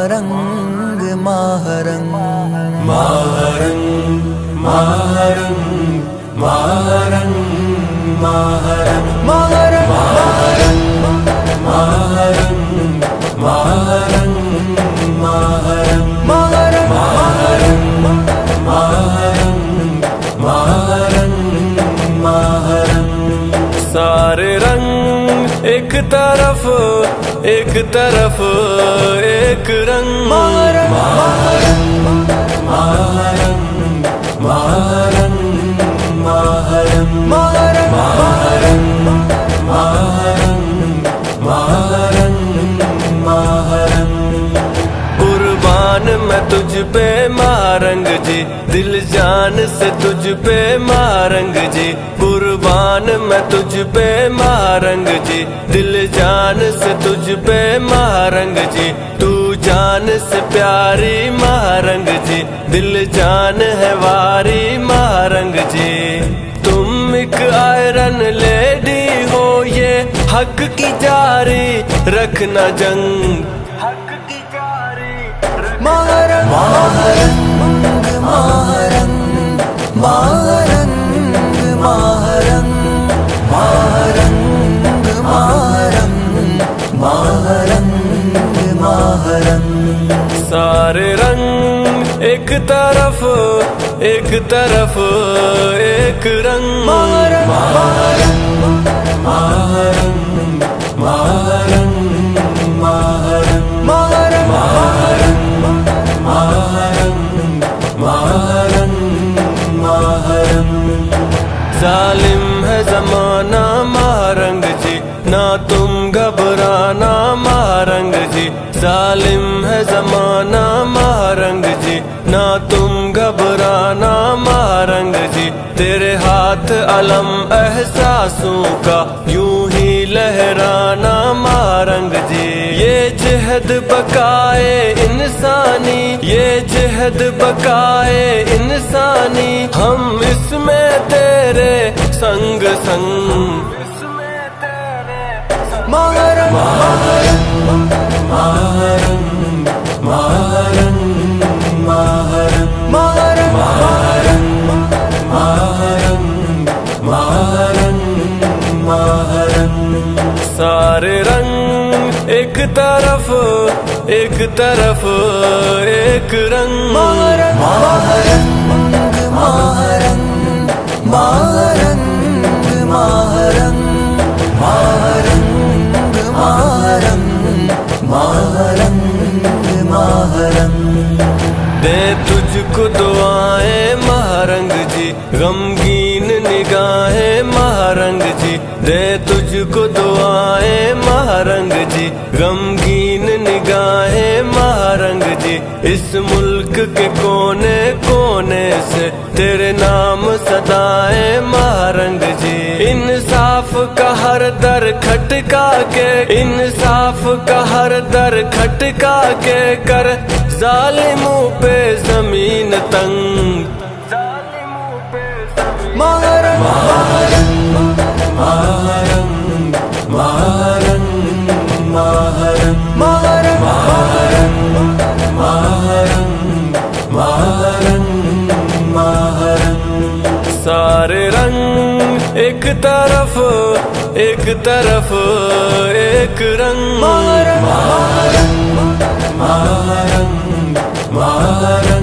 रंग माहरंग माहरंग माहरंग माहरंग माहरंग माहरंग माहरंग माहरंग माहरंग माहरंग माहरंग माहरंग माहरंग। सारे रंग एक तरफ एक तरफ एक रंग। माहरंग माहरंग माहरंग माहरंग माहरंग माहरंग माहरंग माहरंग। कुर्बान मैं तुझ पे मारंग जी, दिल जान से तुझ पे मारंग जी। कुर्बान मैं तुझ पे मारंग जी, दिल जान से तुझ पे मारंग जी। तू जान से प्यारी मारंग जी, दिल जान है वारी मारंग जी। तुम एक आयरन लेडी हो, ये हक की जारी रखना जंग। हक की जारी माहरंग माहरंग माहरंग माहरंग माहरंग माहरंग माहरंग माहरंग। सारे रंग एक तरफ एक तरफ एक रंग। माहरंग माहरंग माहरंग माहरंग माहरंग माहरंग माहरंग माहरंग। जालिम है जमाना मारंग जी, ना तुम घबराना मारंग जी। जालिम है जमाना मारंग जी, ना तुम घबराना मारंग जी। तेरे हाथ अलम एहसासों का यूं ही लहराना मारंग जी। ये जहद बकाए इंसानी, ये जहद बकाए इंसानी, हम इसमें तेरे संग संग। माहरंग माहरंग माहरंग माहरंग माहरंग माहरंग माहरंग माहरंग माहरंग। सारे रंग एक तरफ एक तरफ एक रंग। माहरंग माहरंग माहरंग माहरंग माहरंग माहरंग माहरंग माहरंग। दे तुझको दुआएं मारंग जी, गमगीन निगाहें मारंग जी। दे तुझको दुआएं मारंग जी, गमगीन निगाहें मारंग जी। इस मुल्क के कोने कोने से तेरे नाम सदाएं मारंग जी। इंसाफ का हर दर खटका के, इंसाफ का हर दर खटका के कर जालिमों पे जमीन तंग। माहरंग माहरंग माहरंग माहरंग माहरंग माहरंग माहरंग माहरंग माहरंग। सारे रंग एक तरफ एक तरफ एक रंग। माहरंग माहरंग माहरंग